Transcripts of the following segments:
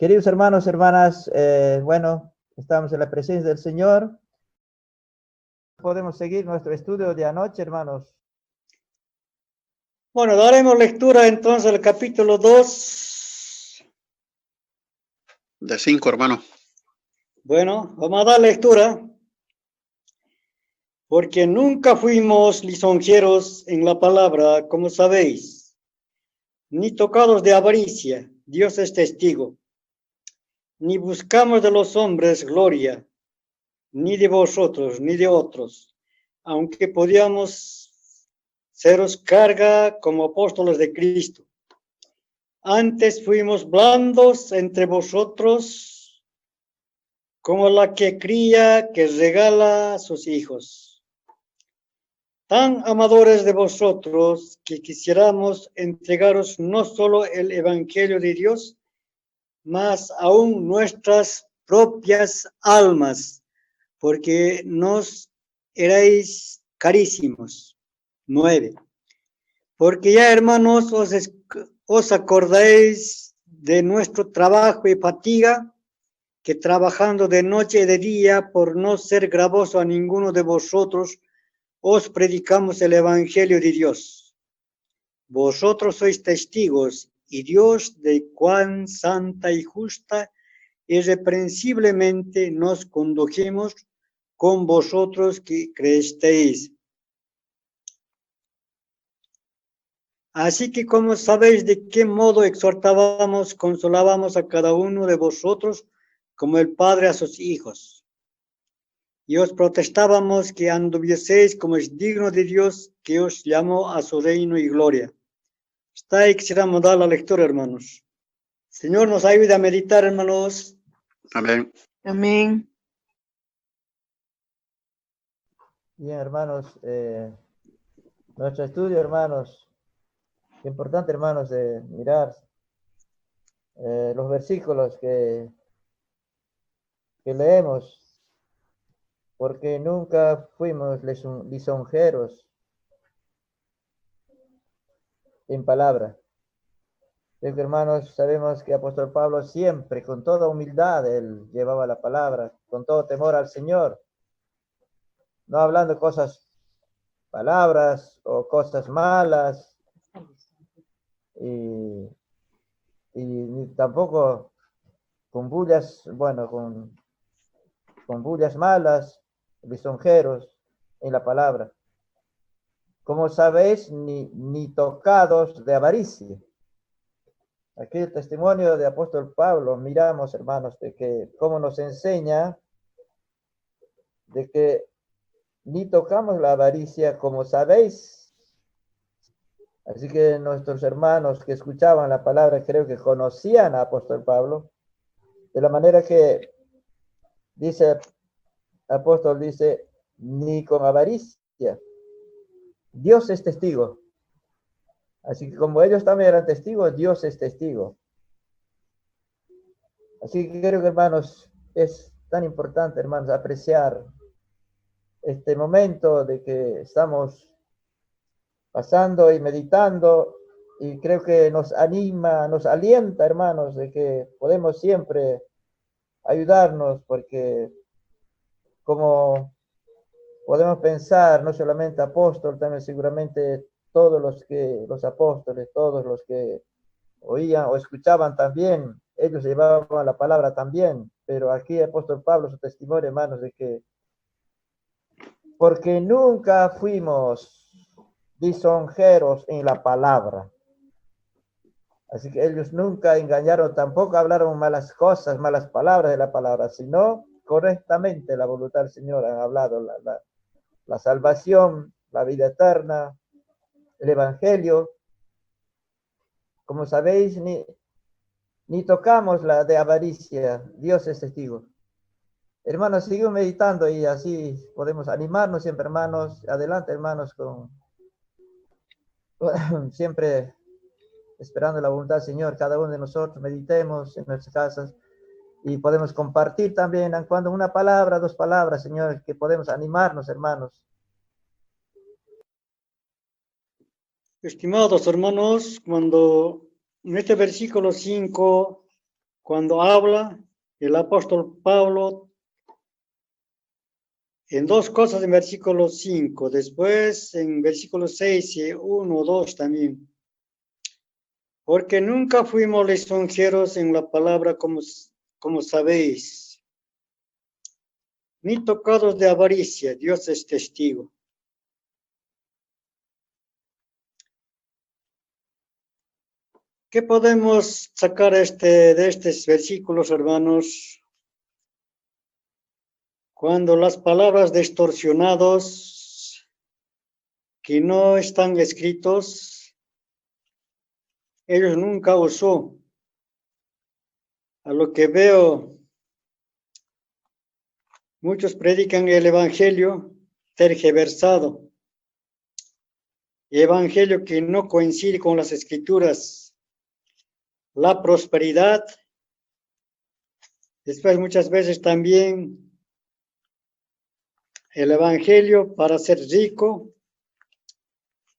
Queridos hermanos, hermanas, bueno, estamos en la presencia del Señor. Podemos seguir nuestro estudio de anoche, hermanos. Bueno, daremos lectura entonces al capítulo 2. De 5, hermano. Bueno, vamos a dar lectura. Porque nunca fuimos lisonjeros en la palabra, como sabéis, ni tocados de avaricia, Dios es testigo, ni buscamos de los hombres gloria, ni de vosotros, ni de otros, aunque podíamos seros carga como apóstoles de Cristo. Antes fuimos blandos entre vosotros, como la que cría que regala a sus hijos. Tan amadores de vosotros que quisiéramos entregaros no solo el Evangelio de Dios, mas aún nuestras propias almas, porque nos erais carísimos. 9. Porque ya, hermanos, os acordáis de nuestro trabajo y fatiga, que trabajando de noche y de día, por no ser gravoso a ninguno de vosotros, os predicamos el Evangelio de Dios. Vosotros sois testigos, y Dios de cuán santa y justa y irreprensiblemente nos condujimos con vosotros que creéis. Así que como sabéis de qué modo exhortábamos, consolábamos a cada uno de vosotros, como el Padre a sus hijos. Y os protestábamos que anduvieseis como es digno de Dios, que os llamó a su reino y gloria. Hasta ahí quisiéramos dar la lectura, hermanos. Señor, nos ayude a meditar, hermanos. Amén. Amén. Bien, hermanos, nuestro estudio, hermanos, qué importante, hermanos, de mirar los versículos que leemos, porque nunca fuimos lisonjeros en palabra. Creo que, hermanos, sabemos que apóstol Pablo siempre, con toda humildad, él llevaba la palabra, con todo temor al Señor, no hablando palabras o cosas malas, y tampoco con bullas, bueno, con bullas malas, lisonjeros en la palabra. Como sabéis, ni tocados de avaricia. Aquí el testimonio de apóstol Pablo, miramos, hermanos, de que cómo nos enseña de que ni tocamos la avaricia, como sabéis. Así que nuestros hermanos que escuchaban la palabra, creo que conocían a apóstol Pablo, de la manera que dice, apóstol dice, ni con avaricia. Dios es testigo. Así que como ellos también eran testigos, Dios es testigo. Así que creo que, hermanos, es tan importante, hermanos, apreciar este momento de que estamos pasando y meditando, y creo que nos anima, nos alienta, hermanos, de que podemos siempre ayudarnos, porque como podemos pensar, no solamente apóstol, también seguramente todos los apóstoles, todos los que oían o escuchaban también, ellos llevaban la palabra también, pero aquí el apóstol Pablo, su testimonio, hermanos, de que porque nunca fuimos lisonjeros en la palabra. Así que ellos nunca engañaron, tampoco hablaron malas cosas, malas palabras de la palabra, sino correctamente la voluntad del Señor han hablado, la salvación, la vida eterna, el evangelio. Como sabéis, ni tocamos la de avaricia, Dios es testigo. Hermanos, seguimos meditando y así podemos animarnos siempre, hermanos. Adelante, hermanos, siempre esperando la voluntad del Señor. Cada uno de nosotros meditemos en nuestras casas y podemos compartir también, cuando una palabra, dos palabras, Señor, que podemos animarnos, hermanos. Estimados hermanos, cuando en este versículo 5 cuando habla el apóstol Pablo en dos cosas en versículo 5, después en versículo 6 y 1 o 2 también. Porque nunca fuimos lisonjeros en la palabra como sabéis, ni tocados de avaricia, Dios es testigo. ¿Qué podemos sacar de estos versículos, hermanos? Cuando las palabras distorsionadas que no están escritos, ellos nunca usó. A lo que veo, muchos predican el evangelio tergiversado, evangelio que no coincide con las escrituras, la prosperidad. Después muchas veces también el evangelio para ser rico,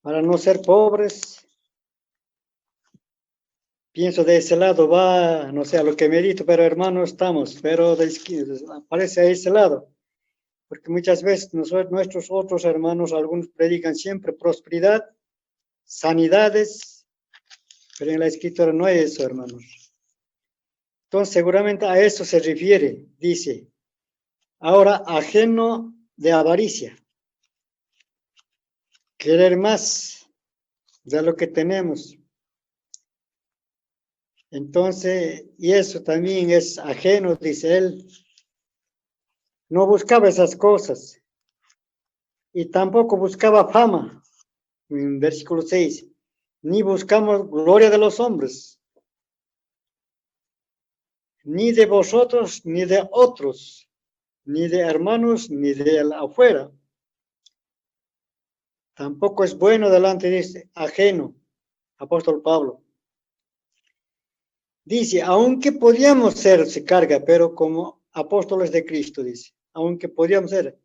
para no ser pobres. Pienso de ese lado va, no sé a lo que medito, pero hermano estamos, pero de izquierda, aparece a ese lado. Porque muchas veces nuestros otros hermanos, algunos predican siempre prosperidad, sanidades, pero en la escritura no hay eso, hermanos. Entonces seguramente a eso se refiere, dice, ahora ajeno de avaricia, querer más de lo que tenemos. Entonces, y eso también es ajeno, dice él. No buscaba esas cosas. Y tampoco buscaba fama. En versículo 6. Ni buscamos gloria de los hombres. Ni de vosotros, ni de otros. Ni de hermanos, ni de afuera. Tampoco es bueno delante de este ajeno. Apóstol Pablo. Dice, aunque podíamos ser, se carga, pero como apóstoles de Cristo, dice. Aunque podíamos ser.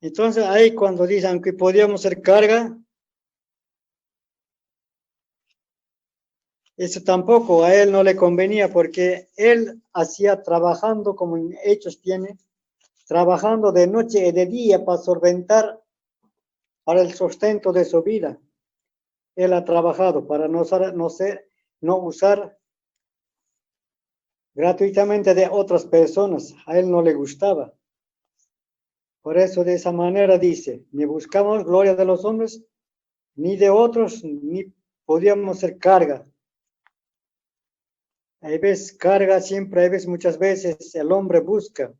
Entonces ahí cuando dice, aunque podíamos ser carga, eso tampoco a él no le convenía porque él hacía trabajando, como en Hechos tiene, trabajando de noche y de día para solventar para el sustento de su vida. Él ha trabajado para no usar gratuitamente de otras personas. A él no le gustaba. Por eso de esa manera dice, ni buscamos gloria de los hombres, ni de otros, ni podíamos ser carga. Hay veces carga, siempre hay veces, muchas veces el hombre busca.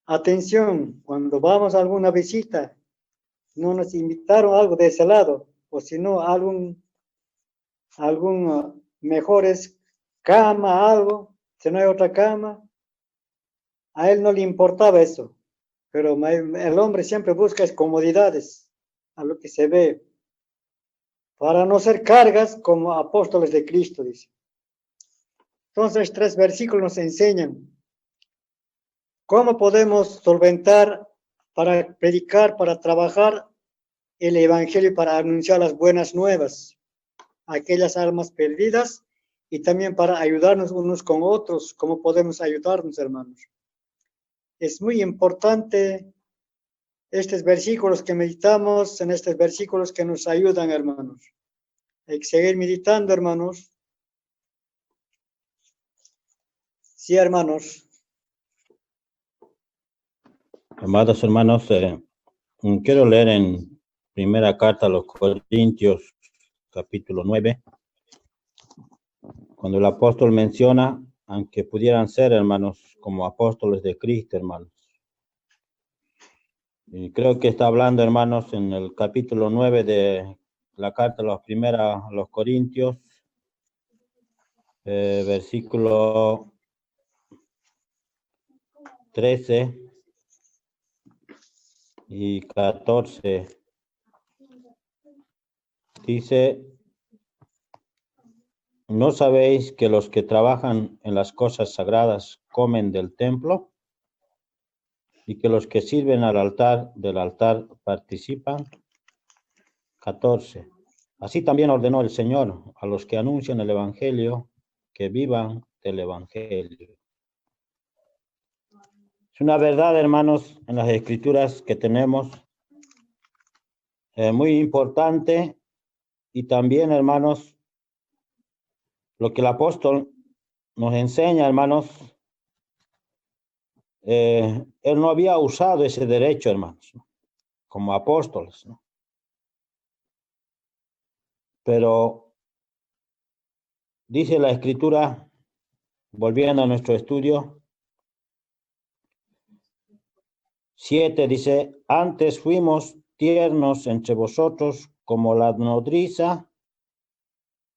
Atención, cuando vamos a alguna visita, no nos invitaron algo de ese lado, o si no, algún mejores cama, algo, si no hay otra cama, a él no le importaba eso, pero el hombre siempre busca comodidades, a lo que se ve, para no ser cargas como apóstoles de Cristo, dice. Entonces, 3 versículos nos enseñan cómo podemos solventar para predicar, para trabajar el evangelio, para anunciar las buenas nuevas a aquellas almas perdidas y también para ayudarnos unos con otros, cómo podemos ayudarnos, hermanos. Es muy importante estos versículos que meditamos, en estos versículos que nos ayudan, hermanos. Hay que seguir meditando, hermanos. Sí, hermanos. Amados hermanos, quiero leer en primera carta a los Corintios, capítulo 9, cuando el apóstol menciona, aunque pudieran ser, hermanos, como apóstoles de Cristo, hermanos. Y creo que está hablando, hermanos, en el capítulo 9 de la carta a los Corintios, versículo 13 y 14. Dice, ¿no sabéis que los que trabajan en las cosas sagradas comen del templo? Y que los que sirven del altar participan. 14. Así también ordenó el Señor a los que anuncian el evangelio que vivan del Evangelio. Es una verdad, hermanos, en las Escrituras que tenemos, muy importante, y también, hermanos, lo que el apóstol nos enseña, hermanos, él no había usado ese derecho, hermanos, ¿no? Como apóstoles, ¿no? Pero dice la Escritura, volviendo a nuestro estudio, 7 dice, antes fuimos tiernos entre vosotros como la nodriza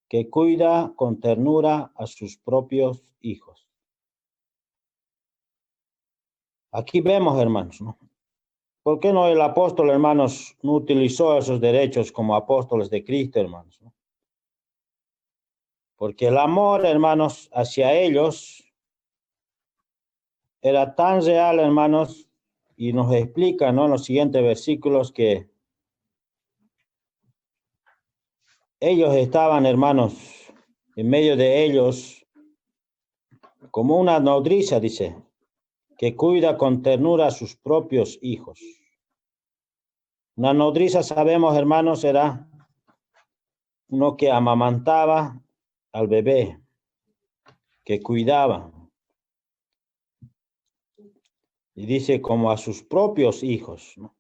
que cuida con ternura a sus propios hijos. Aquí vemos, hermanos, ¿no? ¿Por qué no el apóstol, hermanos, no utilizó esos derechos como apóstoles de Cristo, hermanos, ¿no? Porque el amor, hermanos, hacia ellos era tan real, hermanos, y nos explica, ¿no?, en los siguientes versículos que ellos estaban, hermanos, en medio de ellos, como una nodriza, dice, que cuida con ternura a sus propios hijos. Una nodriza, sabemos, hermanos, era uno que amamantaba al bebé, que cuidaba. Y dice como a sus propios hijos, ¿no?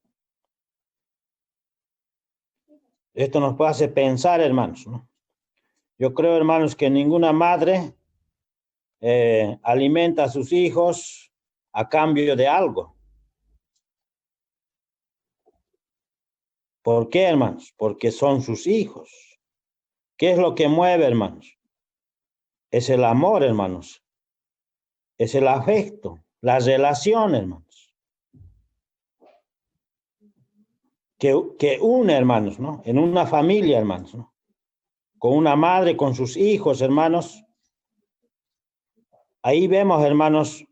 Esto nos hace pensar, hermanos, ¿no? Yo creo, hermanos, que ninguna madre alimenta a sus hijos a cambio de algo. ¿Por qué, hermanos? Porque son sus hijos. ¿Qué es lo que mueve, hermanos? Es el amor, hermanos. Es el afecto, la relación, hermanos. Que une, hermanos, ¿no? En una familia, hermanos, ¿no? Con una madre, con sus hijos, hermanos. Ahí vemos, hermanos,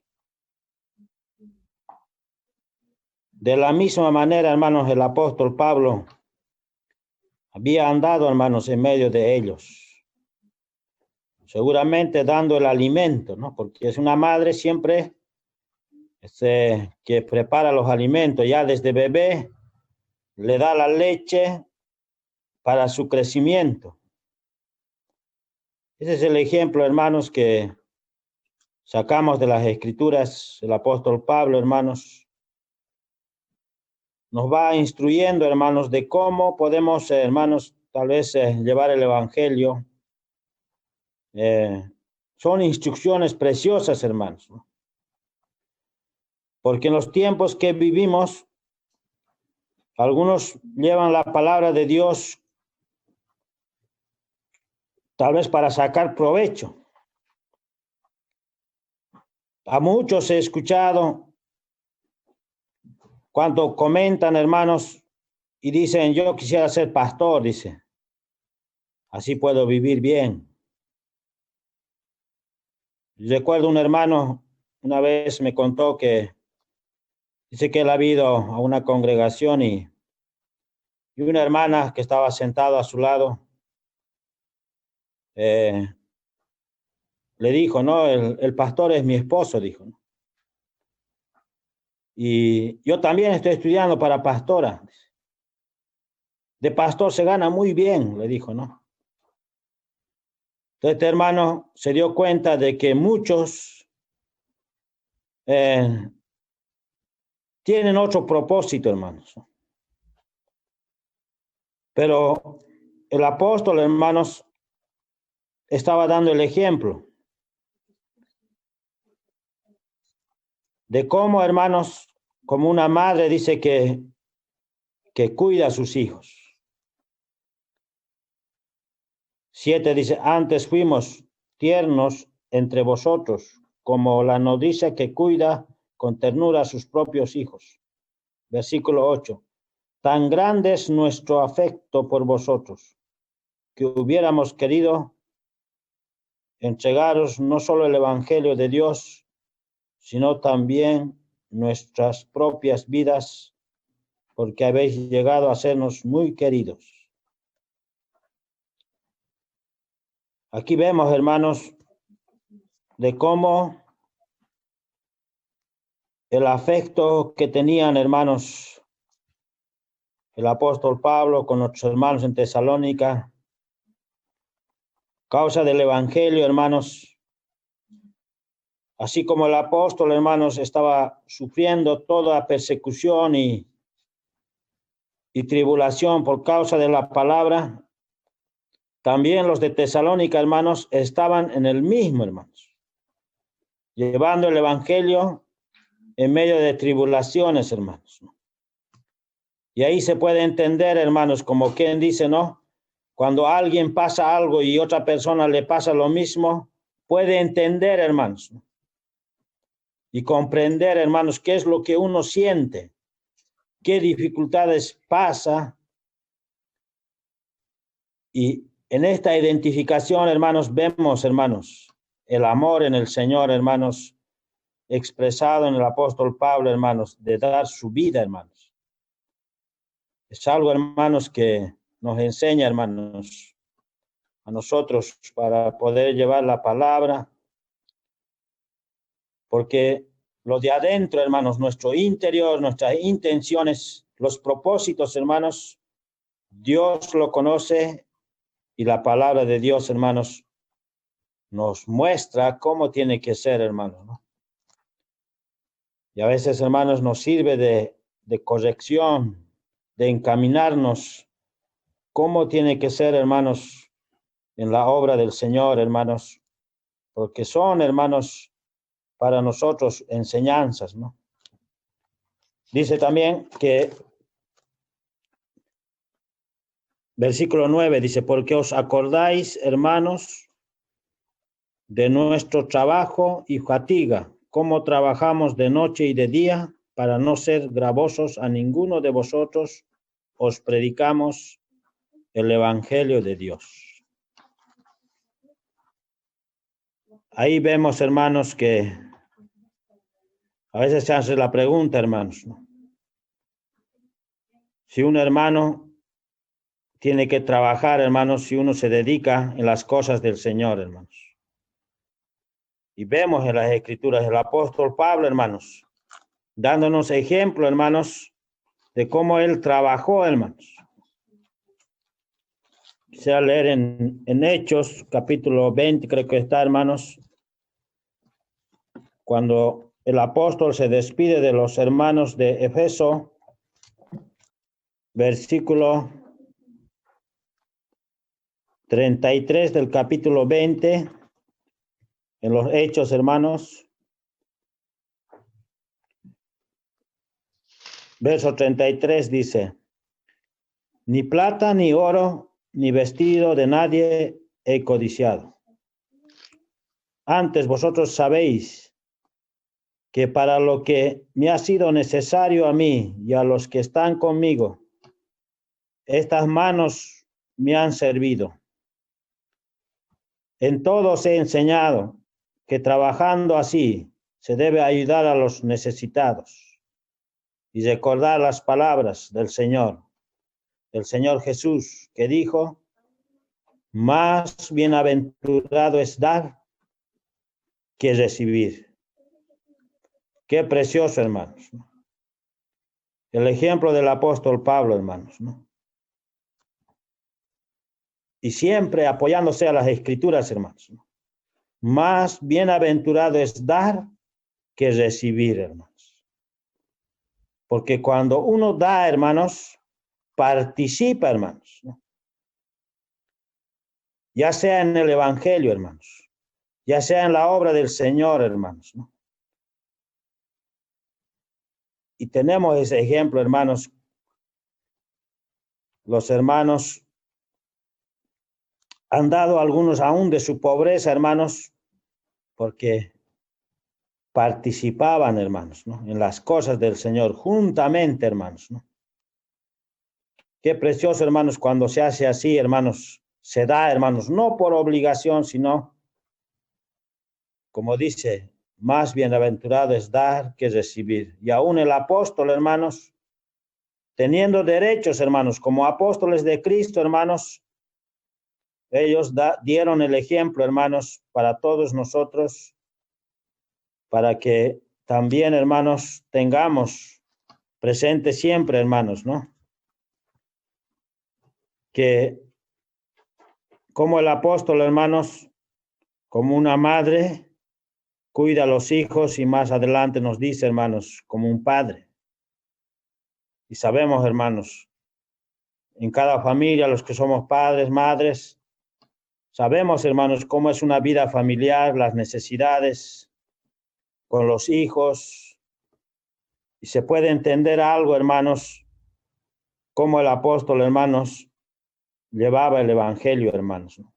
de la misma manera, hermanos, el apóstol Pablo había andado, hermanos, en medio de ellos. Seguramente dando el alimento, ¿no? Porque es una madre siempre que prepara los alimentos. Ya desde bebé le da la leche para su crecimiento. Ese es el ejemplo, hermanos, que sacamos de las Escrituras. El apóstol Pablo, hermanos, nos va instruyendo, hermanos, de cómo podemos, hermanos, tal vez llevar el Evangelio. Son instrucciones preciosas, hermanos, ¿no? Porque en los tiempos que vivimos, algunos llevan la palabra de Dios tal vez para sacar provecho. A muchos he escuchado cuando comentan, hermanos, y dicen, yo quisiera ser pastor, dice, así puedo vivir bien. Recuerdo un hermano, una vez me contó que dice que él ha ido a una congregación y una hermana que estaba sentada a su lado le dijo, no, el pastor es mi esposo, dijo, ¿no? Y yo también estoy estudiando para pastora. De pastor se gana muy bien, le dijo, ¿no? Entonces este hermano se dio cuenta de que muchos tienen otro propósito, hermanos. Pero el apóstol, hermanos, estaba dando el ejemplo de cómo, hermanos, como una madre dice que cuida a sus hijos. 7 dice, antes fuimos tiernos entre vosotros, como la nodriza que cuida con ternura a sus propios hijos. Versículo 8. Tan grande es nuestro afecto por vosotros, que hubiéramos querido entregaros no solo el Evangelio de Dios, sino también nuestras propias vidas, porque habéis llegado a sernos muy queridos. Aquí vemos, hermanos, de cómo el afecto que tenían, hermanos, el apóstol Pablo con nuestros hermanos en Tesalónica, causa del evangelio, hermanos, así como el apóstol, hermanos, estaba sufriendo toda persecución y tribulación por causa de la palabra, también los de Tesalónica, hermanos, estaban en el mismo, hermanos, llevando el evangelio en medio de tribulaciones, hermanos. Y ahí se puede entender, hermanos, como quien dice, ¿no? Cuando a alguien pasa algo y otra persona le pasa lo mismo, puede entender, hermanos, ¿no? Y comprender, hermanos, qué es lo que uno siente, qué dificultades pasa. Y en esta identificación, hermanos, vemos, hermanos, el amor en el Señor, hermanos, expresado en el apóstol Pablo, hermanos, de dar su vida, hermanos. Es algo, hermanos, que nos enseña, hermanos, a nosotros para poder llevar la palabra, porque lo de adentro, hermanos, nuestro interior, nuestras intenciones, los propósitos, hermanos, Dios lo conoce y la palabra de Dios, hermanos, nos muestra cómo tiene que ser, hermanos, ¿no? Y a veces, hermanos, nos sirve de corrección, de encaminarnos cómo tiene que ser, hermanos, en la obra del Señor, hermanos, porque son, hermanos, para nosotros enseñanzas, ¿no? Dice también que, versículo 9, dice, porque os acordáis, hermanos, de nuestro trabajo y fatiga, cómo trabajamos de noche y de día para no ser gravosos a ninguno de vosotros, os predicamos el evangelio de Dios. Ahí vemos, hermanos, que a veces se hace la pregunta, hermanos, ¿no? Si un hermano tiene que trabajar, hermanos, si uno se dedica en las cosas del Señor, hermanos. Y vemos en las Escrituras el apóstol Pablo, hermanos, dándonos ejemplo, hermanos, de cómo él trabajó, hermanos. Quisiera leer en Hechos, capítulo 20, creo que está, hermanos, cuando el apóstol se despide de los hermanos de Efeso, versículo 33 del capítulo 20, en los Hechos, hermanos. Verso 33 dice, ni plata, ni oro, ni vestido de nadie he codiciado. Antes vosotros sabéis que para lo que me ha sido necesario a mí y a los que están conmigo, estas manos me han servido. En todo os he enseñado que trabajando así se debe ayudar a los necesitados y recordar las palabras del Señor Jesús, que dijo, más bienaventurado es dar que recibir. Qué precioso, hermanos, ¿no? El ejemplo del apóstol Pablo, hermanos, ¿no? Y siempre apoyándose a las Escrituras, hermanos, ¿no? Más bienaventurado es dar que recibir, hermanos. Porque cuando uno da, hermanos, participa, hermanos, ¿no? Ya sea en el evangelio, hermanos, ya sea en la obra del Señor, hermanos, ¿no? Y tenemos ese ejemplo, hermanos. Los hermanos han dado algunos aún de su pobreza, hermanos, porque participaban, hermanos, ¿no? En las cosas del Señor, juntamente, hermanos, ¿no? Qué precioso, hermanos, cuando se hace así, hermanos, se da, hermanos, no por obligación, sino, como dice, más bienaventurado es dar que recibir. Y aún el apóstol, hermanos, teniendo derechos, hermanos, como apóstoles de Cristo, hermanos, ellos dieron el ejemplo, hermanos, para todos nosotros para que también, hermanos, tengamos presente siempre, hermanos, ¿no? Que como el apóstol, hermanos, como una madre, cuida a los hijos y más adelante nos dice, hermanos, como un padre. Y sabemos, hermanos, en cada familia, los que somos padres, madres, sabemos, hermanos, cómo es una vida familiar, las necesidades con los hijos. Y se puede entender algo, hermanos, cómo el apóstol, hermanos, llevaba el evangelio, hermanos, ¿no?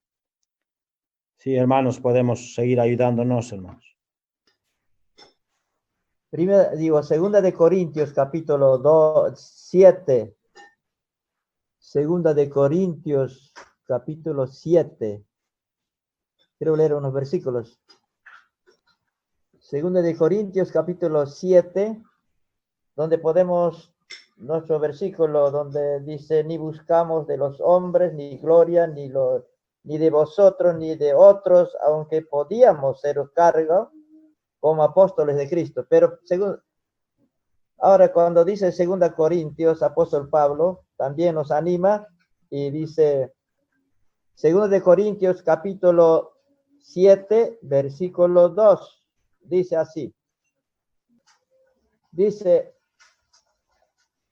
Sí, hermanos, podemos seguir ayudándonos, hermanos. Segunda de Corintios, capítulo 7. Segunda de Corintios, capítulo 7. Quiero leer unos versículos. Segunda de Corintios, capítulo 7, donde podemos, nuestro versículo, donde dice, ni buscamos de los hombres, ni gloria, ni de vosotros, ni de otros, aunque podíamos ser cargo como apóstoles de Cristo. Pero ahora cuando dice segunda Corintios, apóstol Pablo también nos anima y dice, segunda de Corintios, capítulo 7, versículo 2. Dice así, dice,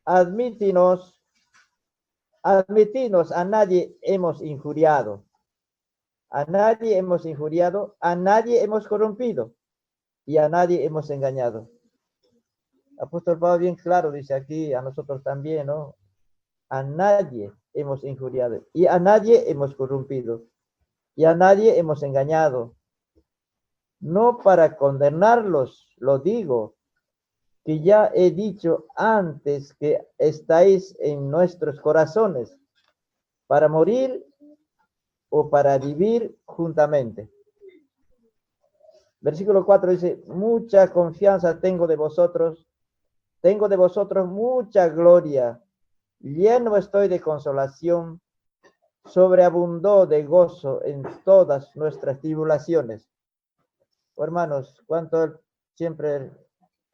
admitinos, a nadie hemos injuriado, a nadie hemos injuriado, a nadie hemos corrompido y a nadie hemos engañado. Apóstol Pablo bien claro dice aquí, a nosotros también, ¿no? A nadie hemos injuriado y a nadie hemos corrompido y a nadie hemos engañado. No para condenarlos, lo digo, que ya he dicho antes que estáis en nuestros corazones, para morir o para vivir juntamente. Versículo 4 dice, mucha confianza tengo de vosotros mucha gloria, lleno estoy de consolación, sobreabundó de gozo en todas nuestras tribulaciones. Oh, hermanos, cuánto siempre el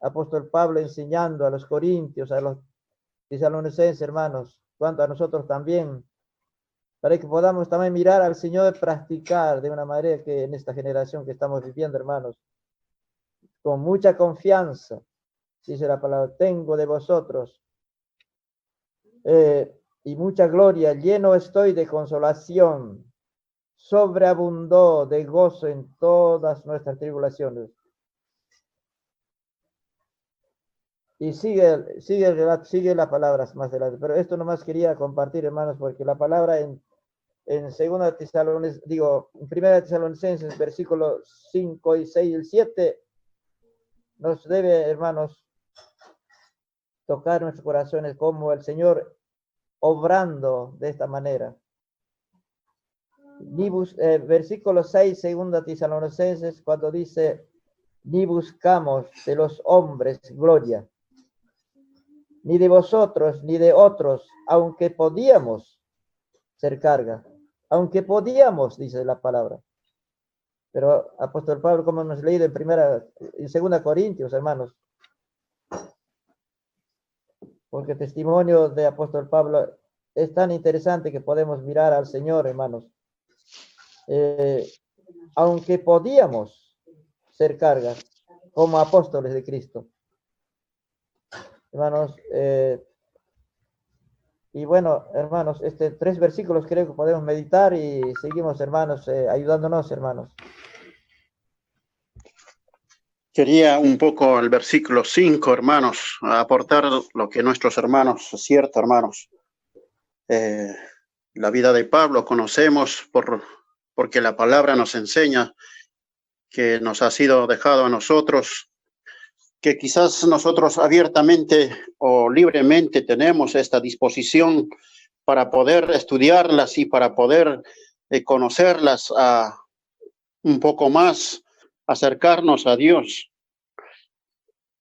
apóstol Pablo enseñando a los corintios, a los tesalonicenses, hermanos, cuánto a nosotros también, para que podamos también mirar al Señor y practicar de una manera que en esta generación que estamos viviendo, hermanos, con mucha confianza, dice la palabra, tengo de vosotros, y mucha gloria, lleno estoy de consolación, sobreabundó de gozo en todas nuestras tribulaciones. Y sigue las palabras más adelante, pero esto nomás quería compartir, hermanos, porque la palabra en segunda Tesalonicenses, en primera Tesalonicenses, versículos 5 y 6 y el 7, nos debe, hermanos, tocar nuestros corazones como el Señor obrando de esta manera. Versículo 6, segunda Tesalonicenses, cuando dice, ni buscamos de los hombres gloria, ni de vosotros, ni de otros, aunque podíamos ser carga, aunque podíamos, dice la palabra. Pero apóstol Pablo, como hemos leído en segunda Corintios, hermanos, porque el testimonio de apóstol Pablo es tan interesante que podemos mirar al Señor, hermanos. Aunque podíamos ser carga como apóstoles de Cristo. Hermanos, y bueno, hermanos, 3 versículos creo que podemos meditar y seguimos, hermanos, ayudándonos, hermanos. Quería un poco el versículo 5, hermanos, aportar lo que nuestros hermanos, es cierto, hermanos. La vida de Pablo conocemos porque la palabra nos enseña que nos ha sido dejado a nosotros, que quizás nosotros abiertamente o libremente tenemos esta disposición para poder estudiarlas y para poder conocerlas un poco más, acercarnos a Dios,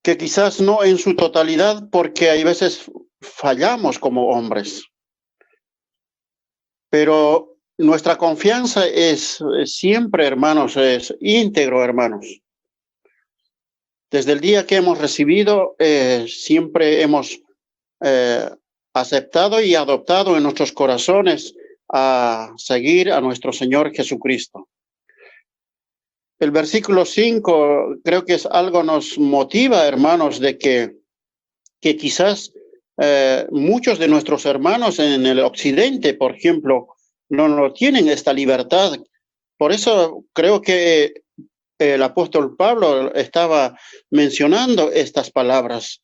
que quizás no en su totalidad, porque hay veces fallamos como hombres, pero nuestra confianza es siempre, hermanos, es íntegro, hermanos. Desde el día que hemos recibido, siempre hemos aceptado y adoptado en nuestros corazones a seguir a nuestro Señor Jesucristo. El versículo 5 creo que es algo nos motiva, hermanos, de que quizás muchos de nuestros hermanos en el occidente, por ejemplo, no tienen esta libertad. Por eso creo que el apóstol Pablo estaba mencionando estas palabras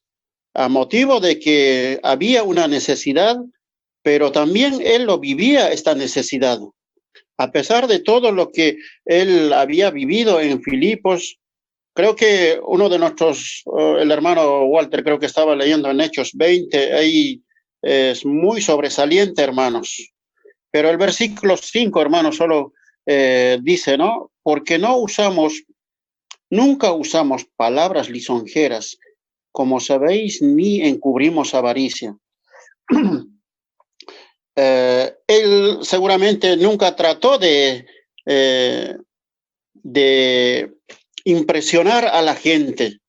a motivo de que había una necesidad, pero también él lo vivía, esta necesidad. A pesar de todo lo que él había vivido en Filipos, creo que uno de nuestros, el hermano Walter, creo que estaba leyendo en Hechos 20, ahí es muy sobresaliente, hermanos. Pero el versículo 5, hermanos, solo dice, ¿no? Porque nunca usamos palabras lisonjeras, como sabéis, ni encubrimos avaricia. Él seguramente nunca trató de impresionar a la gente,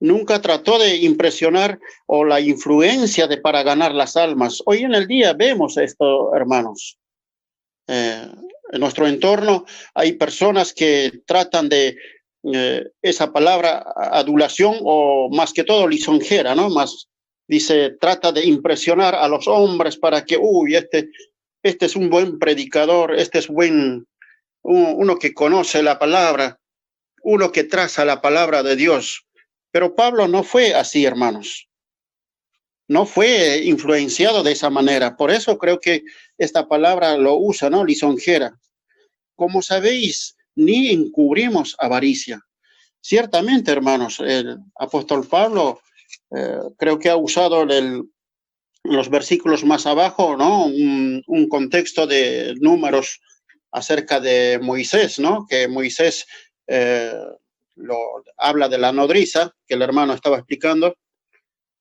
nunca trató de impresionar o la influencia para ganar las almas. Hoy en el día vemos esto, hermanos. En nuestro entorno hay personas que tratan de esa palabra adulación o más que todo lisonjera, ¿no? Más dice, trata de impresionar a los hombres para que, este es un buen predicador, este es uno que conoce la palabra, uno que traza la palabra de Dios. Pero Pablo no fue así, hermanos. No fue influenciado de esa manera. Por eso creo que esta palabra lo usa, ¿no? Lisonjera. Como sabéis, ni encubrimos avaricia. Ciertamente, hermanos, el apóstol Pablo creo que ha usado los versículos más abajo, ¿no? Un contexto de Números acerca de Moisés, ¿no? Que Moisés habla de la nodriza, que el hermano estaba explicando,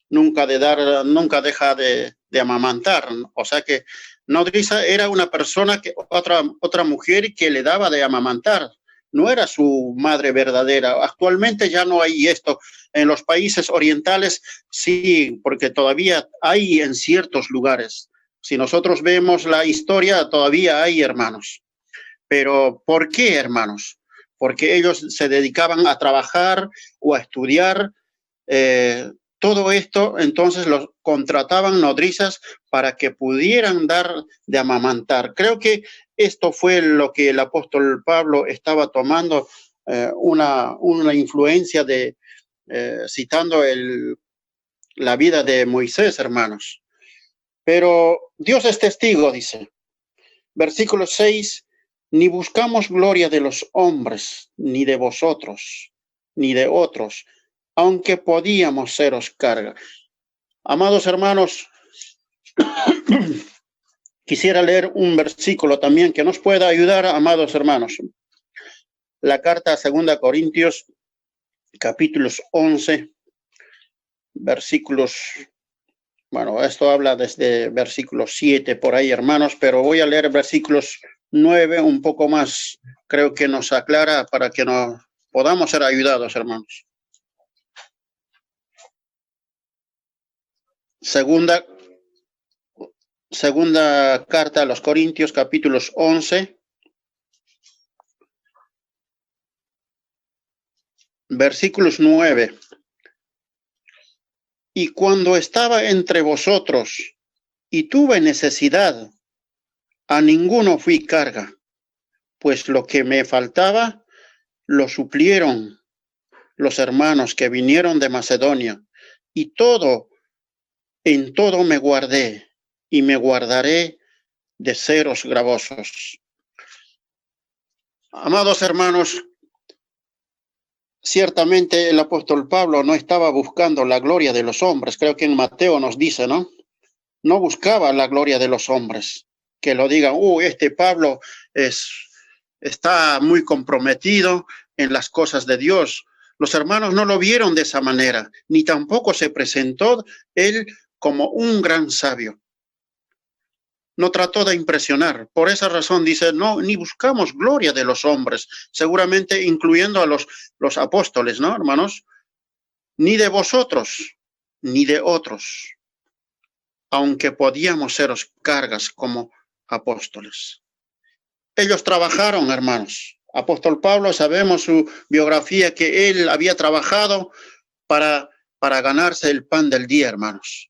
nunca deja de amamantar. O sea que nodriza era una persona, otra mujer que le daba de amamantar, no era su madre verdadera. Actualmente ya no hay esto. En los países orientales sí, porque todavía hay en ciertos lugares. Si nosotros vemos la historia, todavía hay, hermanos. Pero ¿por qué, hermanos? Porque ellos se dedicaban a trabajar o a estudiar. Todo esto, entonces los contrataban nodrizas para que pudieran dar de amamantar. Creo que esto fue lo que el apóstol Pablo estaba tomando, una influencia citando la vida de Moisés, hermanos. Pero Dios es testigo, dice. Versículo 6, ni buscamos gloria de los hombres, ni de vosotros, ni de otros, aunque podíamos seros carga. Amados hermanos, quisiera leer un versículo también que nos pueda ayudar, amados hermanos. La carta a 2 Corintios, capítulos 11, versículos, bueno, esto habla desde versículos 7 por ahí, hermanos, pero voy a leer versículos 9 un poco más, creo que nos aclara para que nos podamos ser ayudados, hermanos. Segunda carta a los Corintios, capítulos 11, versículos 9. Y cuando estaba entre vosotros y tuve necesidad, a ninguno fui carga, pues lo que me faltaba lo suplieron los hermanos que vinieron de Macedonia, y en todo me guardé, y me guardaré de seros gravosos. Amados hermanos, ciertamente el apóstol Pablo no estaba buscando la gloria de los hombres. Creo que en Mateo nos dice, ¿no? No buscaba la gloria de los hombres. Que lo digan, este Pablo está muy comprometido en las cosas de Dios. Los hermanos no lo vieron de esa manera, ni tampoco se presentó él como un gran sabio. No trató de impresionar. Por esa razón dice, no, ni buscamos gloria de los hombres, seguramente incluyendo a los apóstoles, ¿no, hermanos? ni de vosotros, ni de otros, aunque podíamos seros cargas como apóstoles. Ellos trabajaron, hermanos. Apóstol Pablo, sabemos su biografía, que él había trabajado para ganarse el pan del día, hermanos.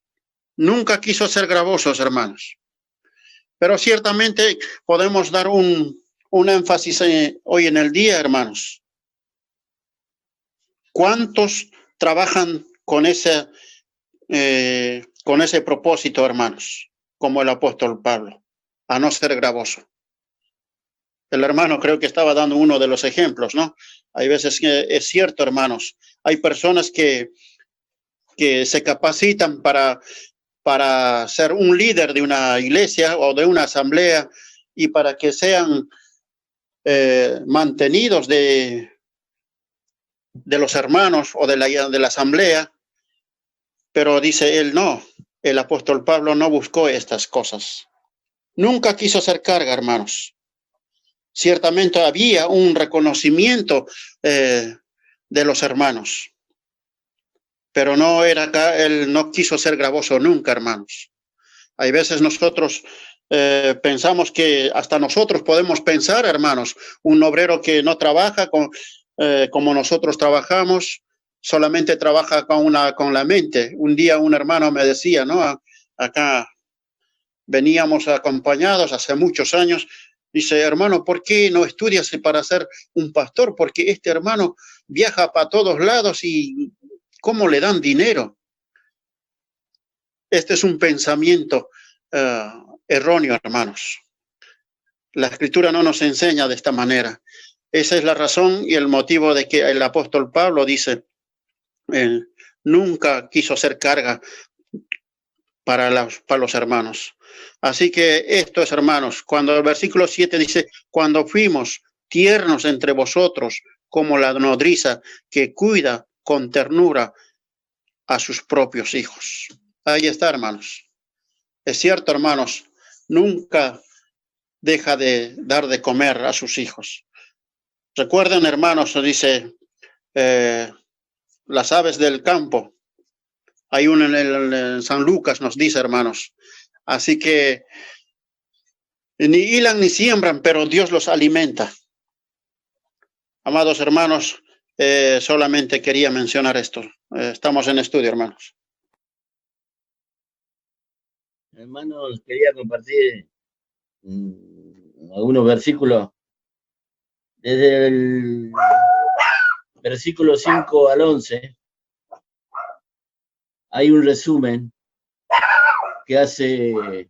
Nunca quiso ser gravosos, hermanos. Pero ciertamente podemos dar un énfasis hoy en el día, hermanos. ¿Cuántos trabajan con ese propósito, hermanos? Como el apóstol Pablo, a no ser gravoso. El hermano creo que estaba dando uno de los ejemplos, ¿no? Hay veces que es cierto, hermanos. Hay personas que se capacitan para ser un líder de una iglesia o de una asamblea, y para que sean mantenidos de los hermanos o de la asamblea. Pero dice él, no, el apóstol Pablo no buscó estas cosas. Nunca quiso ser carga, hermanos. Ciertamente había un reconocimiento de los hermanos, pero no era acá, él no quiso ser gravoso nunca, hermanos. Hay veces nosotros pensamos que hasta nosotros podemos pensar, hermanos, un obrero que no trabaja como nosotros trabajamos, solamente trabaja con la mente. Un día un hermano me decía, ¿no? Acá veníamos acompañados hace muchos años. Dice, hermano, ¿por qué no estudias para ser un pastor? Porque este hermano viaja para todos lados y ¿cómo le dan dinero? Este es un pensamiento erróneo, hermanos. La escritura no nos enseña de esta manera. Esa es la razón y el motivo de que el apóstol Pablo dice, nunca quiso ser carga para los hermanos. Así que esto es, hermanos, cuando el versículo 7 dice, cuando fuimos tiernos entre vosotros como la nodriza que cuida con ternura a sus propios hijos. Ahí está, hermanos. Es cierto, hermanos, nunca deja de dar de comer a sus hijos. Recuerden, hermanos, dice, las aves del campo. Hay uno en San Lucas, nos dice, hermanos. Así que ni hilan ni siembran, pero Dios los alimenta. Amados hermanos, solamente quería mencionar esto. Estamos en estudio, hermanos. Hermanos, quería compartir algunos versículos. Desde el versículo 5 al 11 hay un resumen que hace el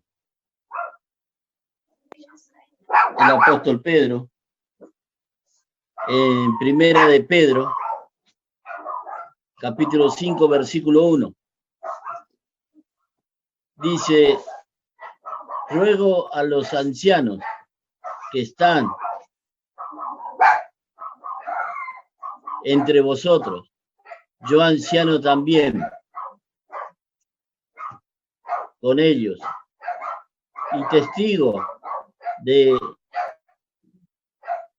apóstol Pedro en Primera de Pedro, capítulo 5, versículo 1. Dice, ruego a los ancianos que están entre vosotros, yo anciano también, con ellos, y testigo de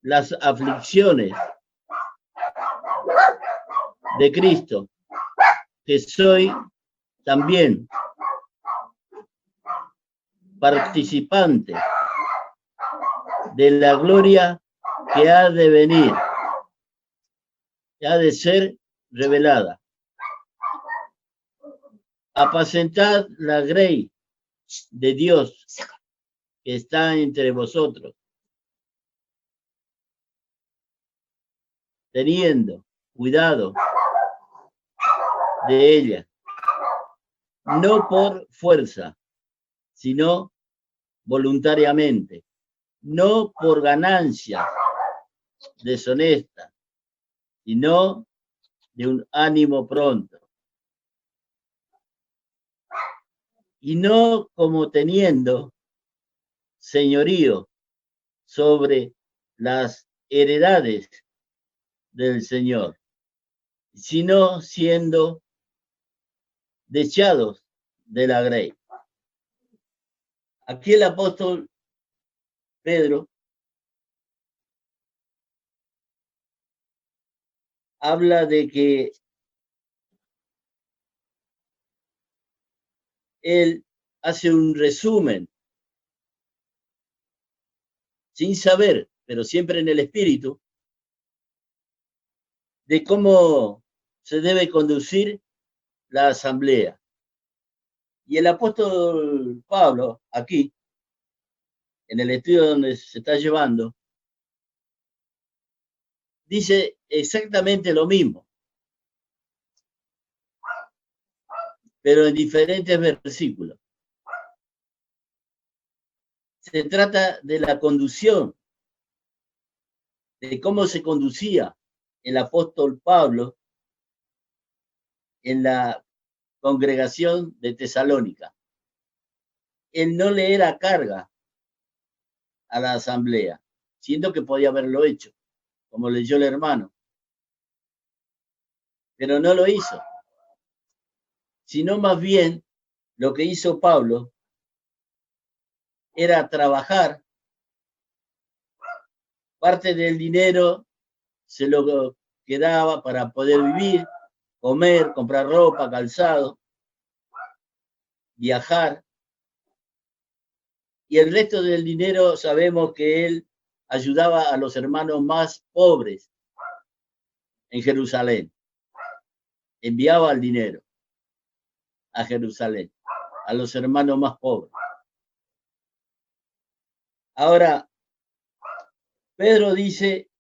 las aflicciones de Cristo, que soy también participante de la gloria que ha de venir, que ha de ser revelada. Apacentad la grey de Dios que está entre vosotros, teniendo cuidado de ella, no por fuerza, sino voluntariamente, no por ganancia deshonesta, sino de un ánimo pronto. Y no como teniendo señorío sobre las heredades del Señor, sino siendo desechados de la grey. Aquí el apóstol Pedro habla de que él hace un resumen, sin saber, pero siempre en el espíritu, de cómo se debe conducir la asamblea. Y el apóstol Pablo, aquí, en el estudio donde se está llevando, dice exactamente lo mismo, pero en diferentes versículos. Se trata de la conducción, de cómo se conducía el apóstol Pablo en la congregación de Tesalónica. Él no le era carga a la asamblea, siendo que podía haberlo hecho, como leyó el hermano, pero no lo hizo, sino más bien lo que hizo Pablo era trabajar, parte del dinero se lo quedaba para poder vivir, comer, comprar ropa, calzado, viajar, y el resto del dinero sabemos que él ayudaba a los hermanos más pobres en Jerusalén. Enviaba el dinero a Jerusalén, a los hermanos más pobres. Ahora, Pedro dice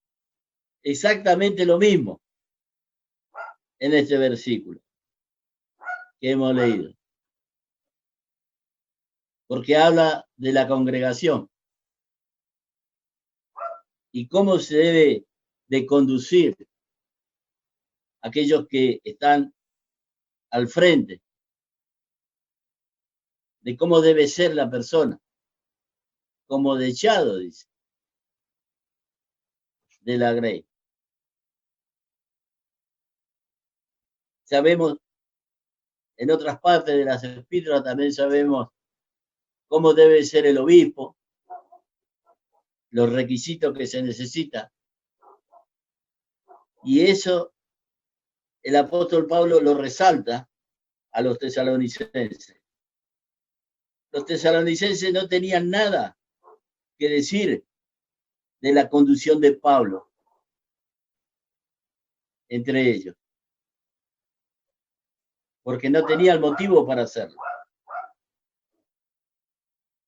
exactamente lo mismo en este versículo que hemos leído, porque habla de la congregación y cómo se debe de conducir aquellos que están al frente, de cómo debe ser la persona, como dechado, dice, de la grey. Sabemos, en otras partes de las epístolas también sabemos cómo debe ser el obispo, los requisitos que se necesitan. Y eso el apóstol Pablo lo resalta a los tesalonicenses. Los tesalonicenses no tenían nada que decir de la conducción de Pablo entre ellos, porque no tenía el motivo para hacerlo.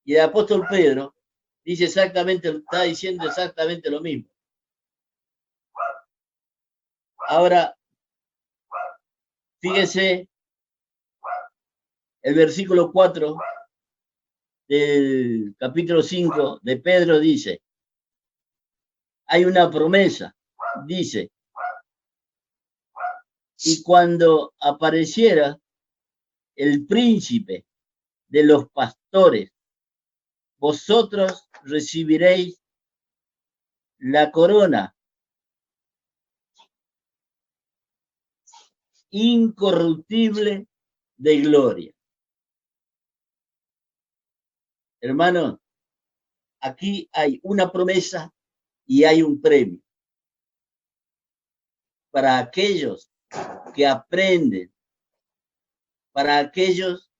Y el apóstol Pedro dice exactamente, está diciendo exactamente lo mismo. Ahora, fíjense, el versículo 4 del capítulo 5 de Pedro dice, hay una promesa, dice, y cuando apareciera el príncipe de los pastores, vosotros recibiréis la corona incorruptible de gloria. Hermano, aquí hay una promesa y hay un premio para aquellos que aprenden, para aquellos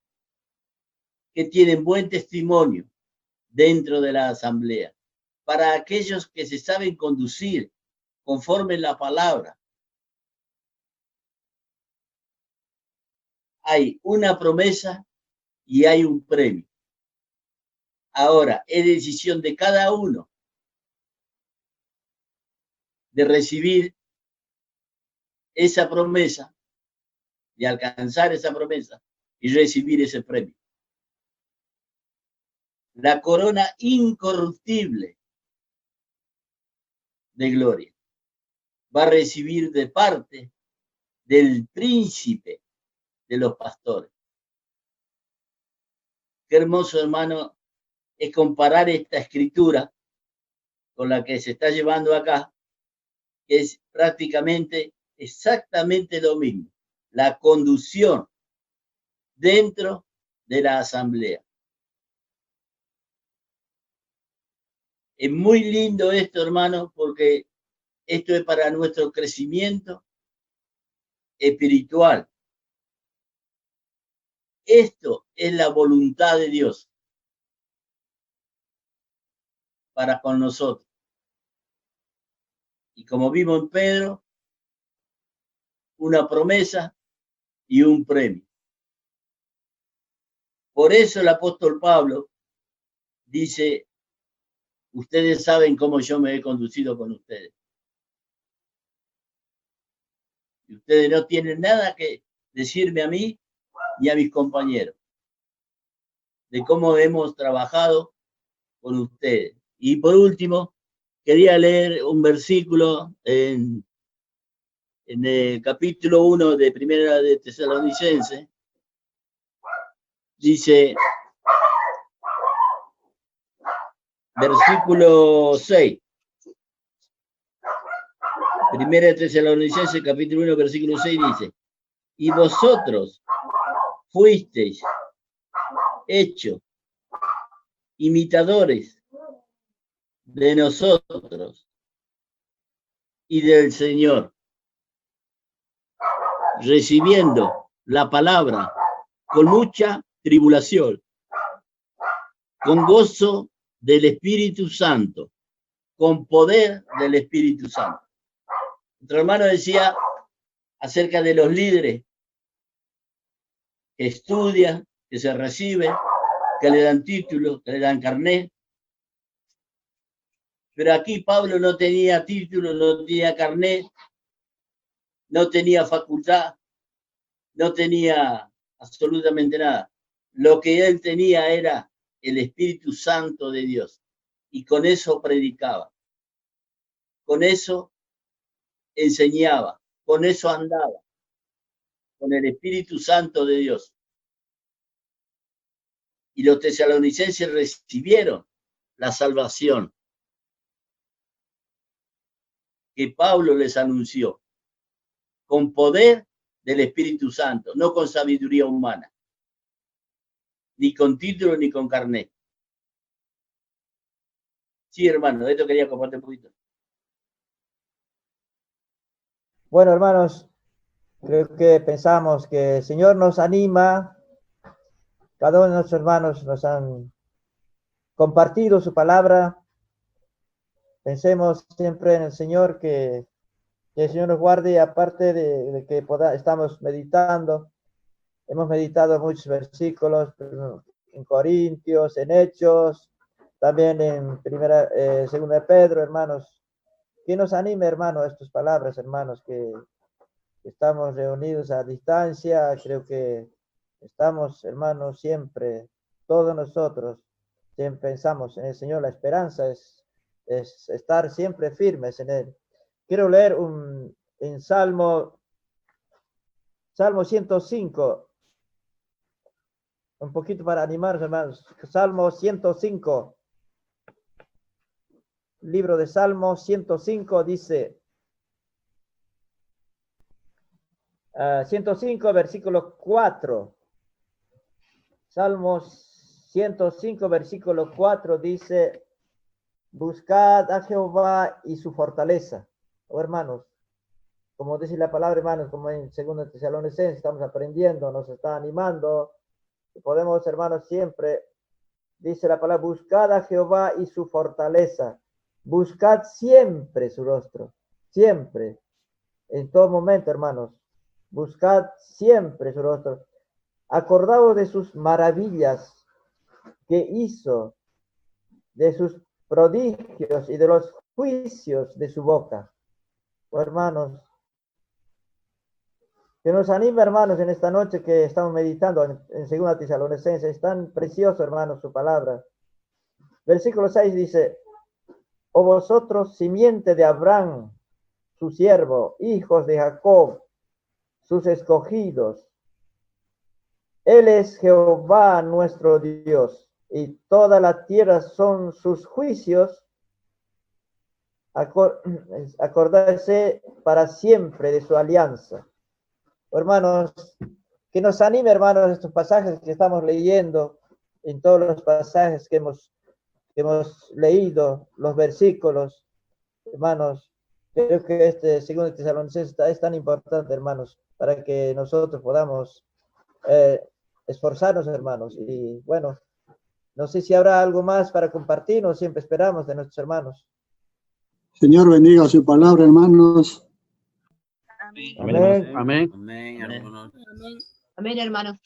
que tienen buen testimonio dentro de la asamblea, para aquellos que se saben conducir conforme la palabra. Hay una promesa y hay un premio. Ahora, es decisión de cada uno de recibir esa promesa, de alcanzar esa promesa y recibir ese premio. La corona incorruptible de gloria va a recibir de parte del príncipe de los pastores. Qué hermoso, hermano, es comparar esta escritura con la que se está llevando acá, que es prácticamente exactamente lo mismo, la conducción dentro de la asamblea. Es muy lindo esto, hermano, porque esto es para nuestro crecimiento espiritual. Esto es la voluntad de Dios para con nosotros. Y como vimos en Pedro, una promesa y un premio. Por eso el apóstol Pablo dice, ustedes saben cómo yo me he conducido con ustedes. Y ustedes no tienen nada que decirme a mí ni a mis compañeros de cómo hemos trabajado con ustedes. Y por último, quería leer un versículo en el capítulo 1 de Primera de Tesalonicenses. Dice, versículo 6. Primera de Tesalonicenses, capítulo 1, versículo 6 dice, y vosotros fuisteis hechos imitadores de nosotros y del Señor, recibiendo la palabra con mucha tribulación, con gozo del Espíritu Santo, con poder del Espíritu Santo. Nuestro hermano decía acerca de los líderes que estudian, que se reciben, que le dan título, que le dan carnet. Pero aquí Pablo no tenía título, no tenía carnet, no tenía facultad, no tenía absolutamente nada. Lo que él tenía era el Espíritu Santo de Dios. Y con eso predicaba. Con eso enseñaba. Con eso andaba. Con el Espíritu Santo de Dios. Y los tesalonicenses recibieron la salvación que Pablo les anunció, con poder del Espíritu Santo, no con sabiduría humana, ni con título ni con carnet. Sí, hermano, de esto quería compartir un poquito. Bueno, hermanos, creo que pensamos que el Señor nos anima. Cada uno de nuestros hermanos nos han compartido su palabra. Pensemos siempre en el Señor, que el Señor nos guarde, aparte de que estamos meditando. Hemos meditado muchos versículos en Corintios, en Hechos, también en segunda de Pedro, hermanos. Que nos anime, hermanos, estas palabras, hermanos, que estamos reunidos a distancia. Creo que estamos, hermanos, siempre, todos nosotros, siempre pensamos en el Señor. La esperanza es estar siempre firmes en Él. Quiero leer en Salmo 105, un poquito para animar, hermanos. Salmo 105, libro de Salmo 105 dice, 105, versículo 4. Salmo 105, versículo 4 dice, buscad a Jehová y su fortaleza. Oh, hermanos, como dice la palabra, hermanos, como en 2 Tesalonicenses estamos aprendiendo, nos está animando. Y podemos, hermanos, siempre, dice la palabra, buscad a Jehová y su fortaleza. Buscad siempre su rostro, siempre, en todo momento, hermanos. Buscad siempre su rostro. Acordaos de sus maravillas que hizo, de sus prodigios y de los juicios de su boca. Oh, hermanos, que nos anime, hermanos, en esta noche que estamos meditando en 2 Tesalonicenses. Es tan precioso, hermanos, su palabra. Versículo 6 dice, o vosotros, simiente de Abraham, su siervo, hijos de Jacob, sus escogidos. Él es Jehová nuestro Dios, y toda la tierra son sus juicios. Acordarse para siempre de su alianza. Hermanos, que nos anime, hermanos, estos pasajes que estamos leyendo, en todos los pasajes que hemos leído, los versículos, hermanos. Creo que este 2 Tesalonicenses es tan importante, hermanos, para que nosotros podamos esforzarnos, hermanos. Y bueno, no sé si habrá algo más para compartirnos, siempre esperamos de nuestros hermanos. Señor bendiga su palabra, hermanos. Amén. Amén. Amén, hermanos. Amén, hermano.